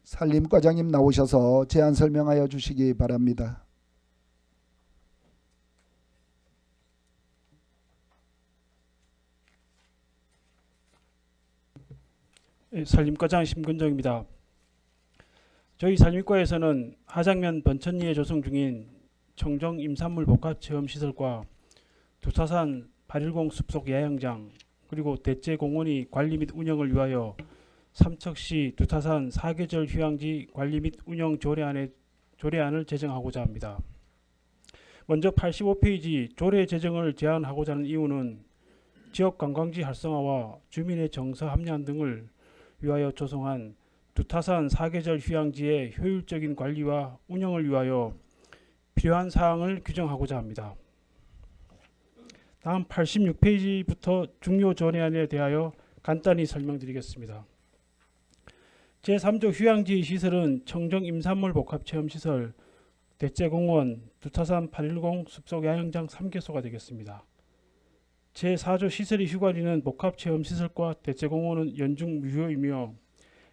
산림과장님 나오셔서 제안 설명하여 주시기 바랍니다. 산림과장 심근정입니다. 저희 산림과에서는 하장면 번천리에 조성 중인 청정 임산물 복합 체험 시설과 두타산 810 숲속 야영장 그리고 대체 공원이 관리 및 운영을 위하여 삼척시 두타산 사계절 휴양지 관리 및 운영 조례안을 제정하고자 합니다. 먼저 85페이지 조례 제정을 제안하고자 하는 이유는 지역 관광지 활성화와 주민의 정서 함량 등을 위하여 조성한 두타산 사계절 휴양지의 효율적인 관리와 운영을 위하여 필요한 사항을 규정하고자 합니다. 다음 86페이지부터 중요 조례안에 대하여 간단히 설명드리겠습니다. 제3조 휴양지 시설은 청정 임산물 복합체험시설, 대체공원, 두타산 810 숲속 야영장 3개소가 되겠습니다. 제4조 시설이 휴관리는 복합체험시설과 대체공원은 연중 무휴이며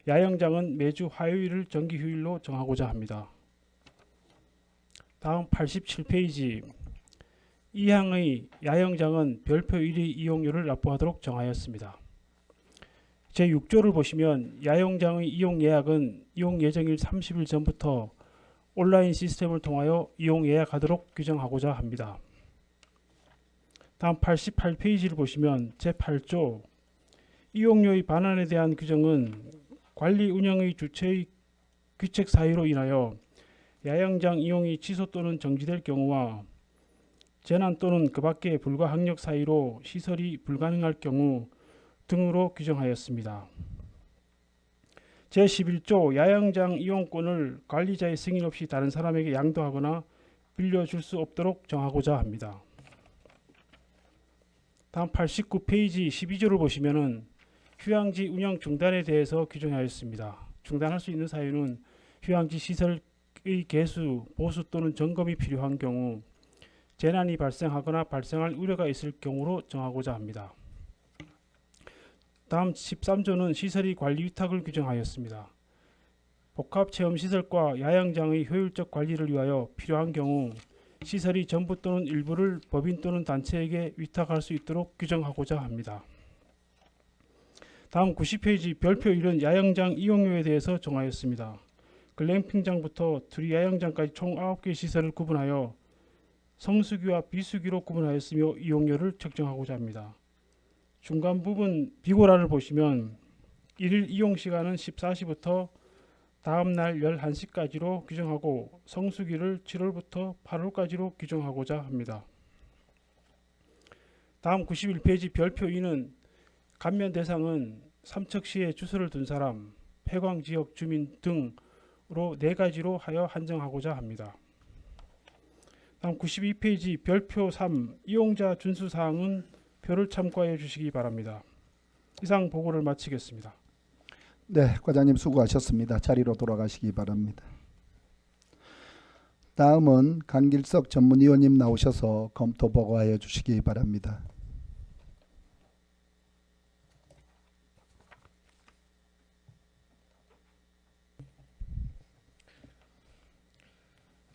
야영장은 매주 화요일을 정기휴일로 정하고자 합니다. 다음 87페이지 이 항의 야영장은 별표 1의 이용료를 납부하도록 정하였습니다. 제6조를 보시면 야영장의 이용 예약은 이용 예정일 30일 전부터 온라인 시스템을 통하여 이용 예약하도록 규정하고자 합니다. 다음 88페이지를 보시면 제8조 이용료의 반환에 대한 규정은 관리 운영의 주체의 규책 사유로 인하여 야영장 이용이 취소 또는 정지될 경우와 재난 또는 그 밖의 불가항력 사유로 시설이 불가능할 경우 등으로 규정하였습니다. 제11조 야영장 이용권을 관리자의 승인 없이 다른 사람에게 양도하거나 빌려줄 수 없도록 정하고자 합니다. 다음 89페이지 12조를 보시면은 휴양지 운영 중단에 대해서 규정하였습니다. 중단할 수 있는 사유는 휴양지 시설의 개수, 보수 또는 점검이 필요한 경우, 재난이 발생하거나 발생할 우려가 있을 경우로 정하고자 합니다. 다음 13조는 시설의 관리 위탁을 규정하였습니다. 복합체험시설과 야영장의 효율적 관리를 위하여 필요한 경우 시설이 전부 또는 일부를 법인 또는 단체에게 위탁할 수 있도록 규정하고자 합니다. 다음 90페이지 별표 1은 야영장 이용료에 대해서 정하였습니다. 글램핑장부터 트리 야영장까지 총 9개 시설을 구분하여 성수기와 비수기로 구분하였으며 이용료를 책정하고자 합니다. 중간 부분 비고란을 보시면 1일 이용시간은 14시부터 다음날 11시까지로 규정하고 성수기를 7월부터 8월까지로 규정하고자 합니다. 다음 91페이지 별표 2는 감면 대상은 삼척시에 주소를 둔 사람, 폐광지역 주민 등으로 4가지로 하여 한정하고자 합니다. 다음 92페이지 별표 3 이용자 준수사항은 표를 참고해 주시기 바랍니다. 이상 보고를 마치겠습니다. 네, 과장님 수고하셨습니다. 자리로 돌아가시기 바랍니다. 다음은 강길석 전문위원님 나오셔서 검토 보고하여 주시기 바랍니다.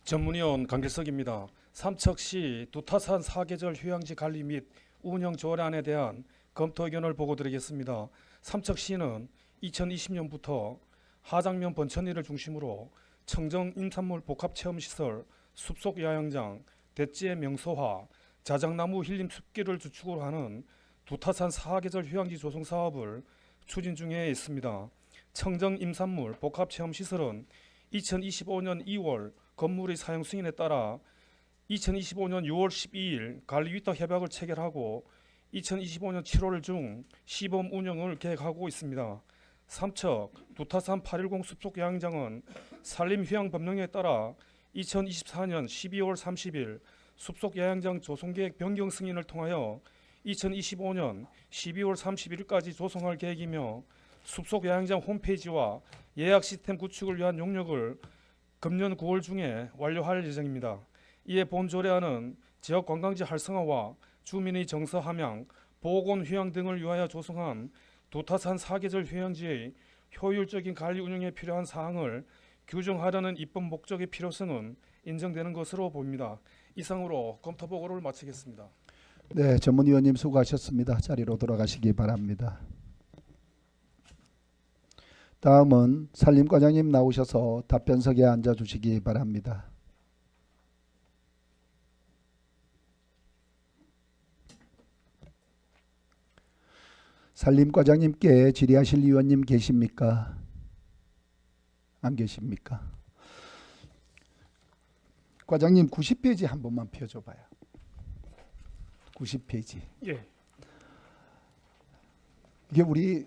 전문위원 강길석입니다. 삼척시 두타산 사계절 휴양지 관리 및 운영 조례안에 대한 검토 의견을 보고드리겠습니다. 삼척시는 2020년부터 하장면 번천리를 중심으로 청정 임산물 복합체험시설, 숲속 야영장, 대지의 명소화, 자작나무 힐림 숲길을 주축으로 하는 두타산 사계절 휴양지 조성 사업을 추진 중에 있습니다. 청정 임산물 복합체험시설은 2025년 2월 건물의 사용 승인에 따라 2025년 6월 12일 관리 위탁 협약을 체결하고 2025년 7월 중 시범 운영을 계획하고 있습니다. 삼척 두타산 810 숲속 야영장은 산림휴양법령에 따라 2024년 12월 30일 숲속 야영장 조성계획 변경 승인을 통하여 2025년 12월 31일까지 조성할 계획이며 숲속 야영장 홈페이지와 예약 시스템 구축을 위한 용역을 금년 9월 중에 완료할 예정입니다. 이에 본 조례안은 지역 관광지 활성화와 주민의 정서 함양, 보건 휴양 등을 위하여 조성한 두타산 사계절 휴양지의 효율적인 관리 운영에 필요한 사항을 규정하려는 입법 목적의 필요성은 인정되는 것으로 보입니다. 이상으로 검토 보고를 마치겠습니다. 네, 전문위원님 수고하셨습니다. 자리로 돌아가시기 바랍니다. 다음은 산림과장님 나오셔서 답변석에 앉아주시기 바랍니다. 산림과장님께 질의하실 위원님 계십니까? 안 계십니까? 과장님 90페이지 한 번만 펴줘봐요. 90페이지. 예. 이게 우리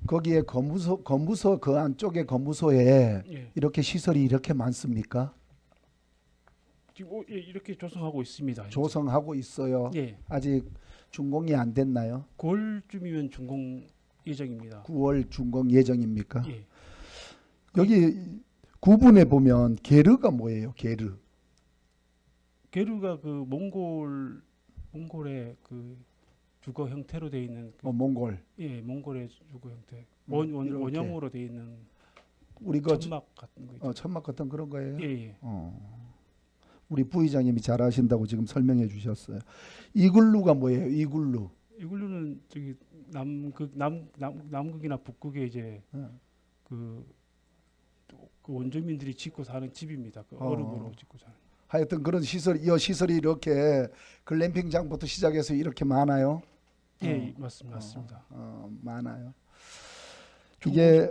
거기에 건무소 그 안쪽에 건무소에 예. 이렇게 시설이 이렇게 많습니까? 지금 예, 이렇게 조성하고 있습니다. 조성하고 있어요. 예. 아직 준공이 안 됐나요? 9월쯤이면 준공 예정입니다. 9월 준공 예정입니까? 예. 여기 구분해 보면 게르가 뭐예요? 게르. 게르가 그 몽골의 그 주거 형태로 되어 있는 그, 몽골. 예, 몽골의 주거 형태. 이렇게. 원형으로 되어 있는 우리 그 천막 같은 거 있죠. 천막 같은 그런 거예요? 예, 예. 우리 부의장님이 잘 아신다고 지금 설명해 주셨어요. 이글루가 뭐예요? 이글루. 이글루는 저기 남극이나 북극에 이제 그 원주민들이 짓고 사는 집입니다. 그 얼음으로 짓고 사는. 하여튼 그런 시설이 이렇게 글램핑장부터 시작해서 이렇게 많아요. 예, 맞습니다. 많아요. 이게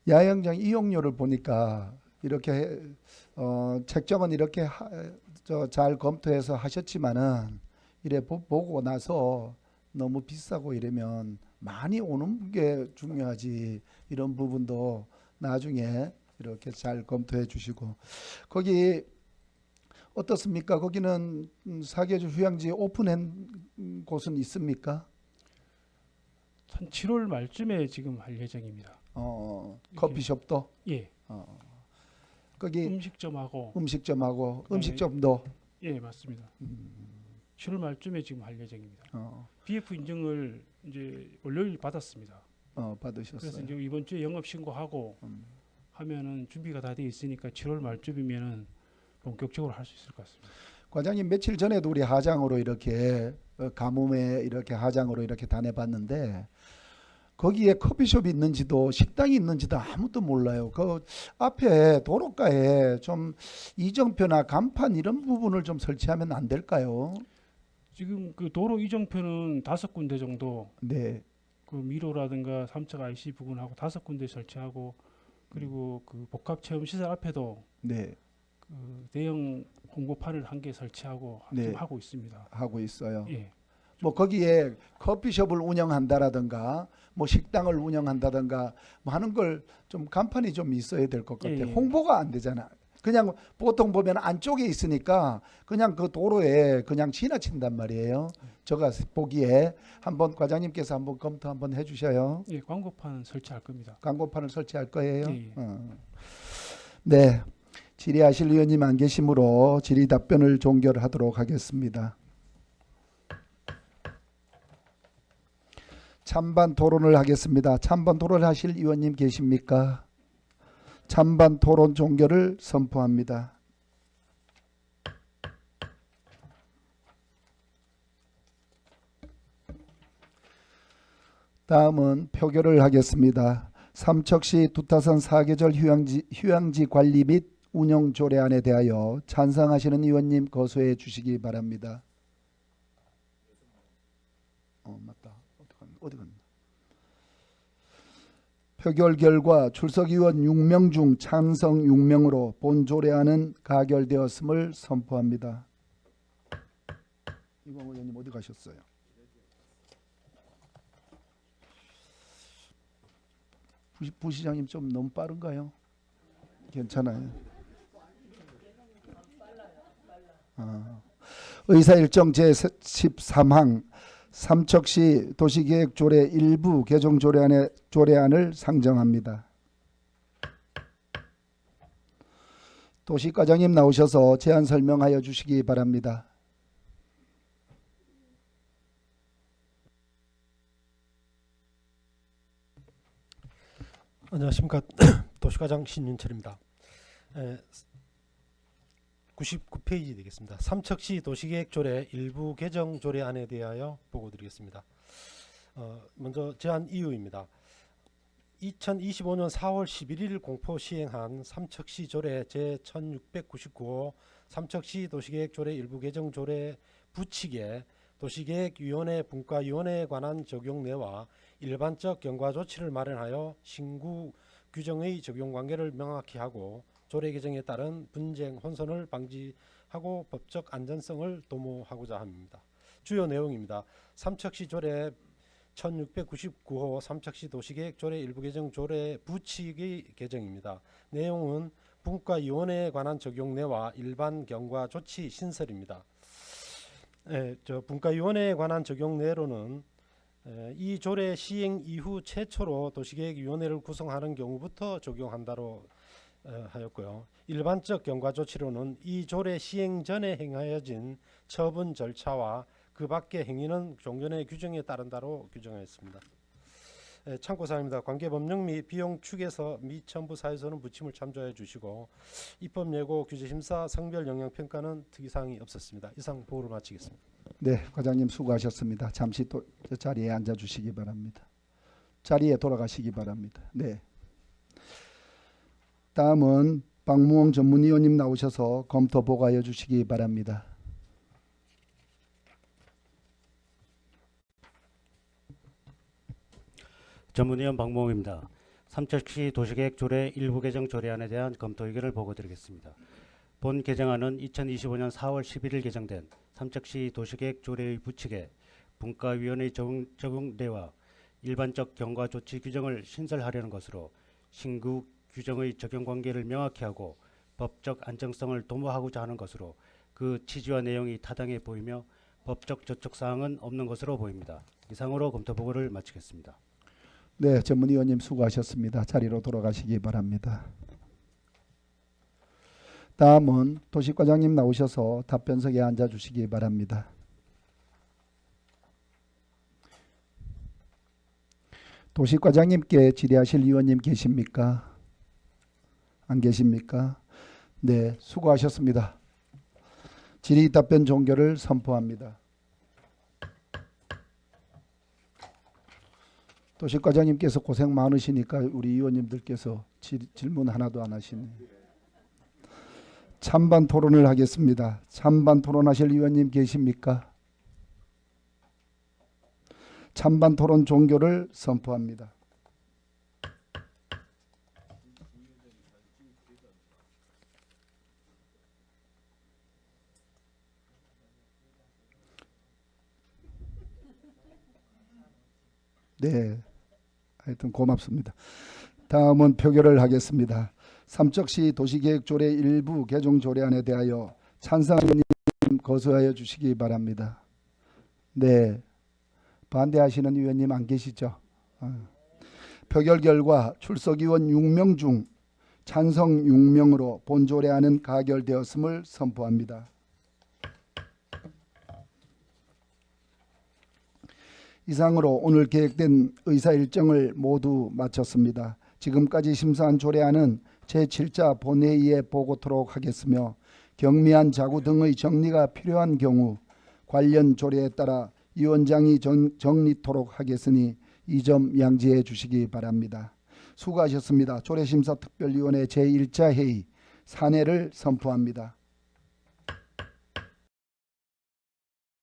야영장 이용료를 보니까 이렇게 책정은 이렇게 잘 검토해서 하셨지만은 이래 보고 나서 너무 비싸고 이러면 많이 오는 게 중요하지. 이런 부분도 나중에 이렇게 잘 검토해 주시고 거기 어떻습니까? 거기는 사계절 휴양지 오픈한 곳은 있습니까? 한 7월 말쯤에 지금 할 예정입니다. 커피숍도 예. 거기 음식점하고 음식점도 예, 맞습니다. 7월 말쯤에 지금 할 예정입니다. BF 인증을 이제 월요일 받았습니다. 받으셨어요. 그래서 이제 이번 주에 영업 신고하고 하면은 준비가 다 돼 있으니까 7월 말쯤이면은 본격적으로 할 수 있을 것 같습니다. 과장님 며칠 전에도 우리 하장으로 이렇게 가뭄에 이렇게 하장으로 이렇게 다녀봤는데 거기에 커피숍이 있는지도 식당이 있는지도 아무도 몰라요. 그 앞에 도로가에 좀 이정표나 간판 이런 부분을 좀 설치하면 안 될까요? 지금 그 도로 이정표는 5군데 정도 네. 그 미로라든가 삼척 IC 부근하고 5군데 설치하고 그리고 그 복합체험시설 앞에도 네. 그 대형 홍보판을 1개 설치하고 네. 지금 하고 있습니다. 하고 있어요. 예. 뭐 거기에 커피숍을 운영한다라든가 뭐 식당을 운영한다든가 뭐 하는 걸 좀 간판이 좀 있어야 될 것 같아요. 예. 홍보가 안 되잖아. 그냥 보통 보면 안쪽에 있으니까 그냥 그 도로에 그냥 지나친단 말이에요. 제가 보기에 한번 과장님께서 한번 검토 한번 해주셔요. 예, 광고판 설치할 겁니다. 광고판을 설치할 거예요. 예, 예. 네, 질의하실 의원님 안 계시므로 질의 답변을 종결하도록 하겠습니다. 찬반 토론을 하겠습니다. 찬반 토론하실 의원님 계십니까? 찬반 토론 종결을 선포합니다. 다음은 표결을 하겠습니다. 삼척시 두타산 사계절 휴양지 관리 및 운영 조례안에 대하여 찬성하시는 의원님 거소해 주시기 바랍니다. 맞다. 어디 갔나? 표결 결과 출석 의원 6명 중 찬성 6명으로 본 조례안은 가결되었음을 선포합니다. 이광호 의원님 어디 가셨어요? 부시장님 좀 너무 빠른가요? 괜찮아요. 의사일정 제13항 삼척시 도시계획조례 일부 개정 조례안을 상정합니다. 도시과장님 나오셔서 제안 설명하여 주시기 바랍니다. 안녕하십니까. 도시과장 신윤철입니다. 99페이지 되겠습니다. 삼척시 도시계획조례 일부 개정 조례안에 대하여 보고드리겠습니다. 먼저 제안 이유입니다. 2025년 4월 11일 공포 시행한 삼척시 조례 제1699호 삼척시 도시계획조례 일부 개정 조례 부칙에 도시계획위원회 분과위원회에 관한 적용 내와 일반적 경과 조치를 마련하여 신구 규정의 적용 관계를 명확히 하고 조례 개정에 따른 분쟁 혼선을 방지하고 법적 안전성을 도모하고자 합니다. 주요 내용입니다. 삼척시 조례 1699호 삼척시 도시계획 조례 일부 개정 조례 부칙의 개정입니다. 내용은 분과위원회에 관한 적용 내와 일반 경과 조치 신설입니다. 분과위원회에 관한 적용 내로는 이 조례 시행 이후 최초로 도시계획위원회를 구성하는 경우부터 적용한다로 하였고요. 일반적 경과 조치로는 이 조례 시행 전에 행하여진 처분 절차와 그 밖의 행위는 종전의 규정에 따른다로 규정하였습니다. 참고사항입니다. 관계법령 및 비용 축에서 미 첨부 사유서는 부침을 참조해 주시고 입법 예고 규제심사 성별 영향 평가는 특이사항이 없었습니다. 이상 보고를 마치겠습니다. 네, 과장님 수고하셨습니다. 잠시 또 자리에 앉아 주시기 바랍니다. 자리에 돌아가시기 바랍니다. 네. 다음은 박무홍 전문위원님 나오셔서 검토 보고하여 주시기 바랍니다. 전문위원 박무홍입니다. 삼척시 도시계획 조례 일부 개정 조례안에 대한 검토 의견을 보고드리겠습니다. 본 개정안은 2025년 4월 11일 개정된 삼척시 도시계획 조례의 부칙에 분과위원회 적용례와 일반적 경과 조치 규정을 신설하려는 것으로 신구 규정의 적용 관계를 명확히 하고 법적 안정성을 도모하고자 하는 것으로 그 취지와 내용이 타당해 보이며 법적 저촉 사항은 없는 것으로 보입니다. 이상으로 검토 보고를 마치겠습니다. 네, 전문위원님 수고하셨습니다. 자리로 돌아가시기 바랍니다. 다음은 도시과장님 나오셔서 답변석에 앉아 주시기 바랍니다. 도시과장님께 질의하실 위원님 계십니까? 안 계십니까? 네, 수고하셨습니다. 질의 답변 종결을 선포합니다. 도시과장님께서 고생 많으시니까 우리 위원님들께서 질문 하나도 안 하시네요. 찬반 토론을 하겠습니다. 찬반 토론하실 위원님 계십니까? 찬반 토론 종결을 선포합니다. 네, 하여튼 고맙습니다. 다음은 표결을 하겠습니다. 삼척시 도시계획조례 일부 개정 조례안에 대하여 찬성하는 위원님 거소하여 주시기 바랍니다. 네, 반대하시는 위원님 안 계시죠? 표결 결과 출석 위원 6명 중 찬성 6명으로 본 조례안은 가결되었음을 선포합니다. 이상으로 오늘 계획된 의사 일정을 모두 마쳤습니다. 지금까지 심사한 조례안은 제7자 본회의에 보고토록 하겠으며 경미한 자구 등의 정리가 필요한 경우 관련 조례에 따라 위원장이 정리토록 하겠으니 이 점 양지해 주시기 바랍니다. 수고하셨습니다. 조례심사특별위원회 제1자 회의 산회를 선포합니다.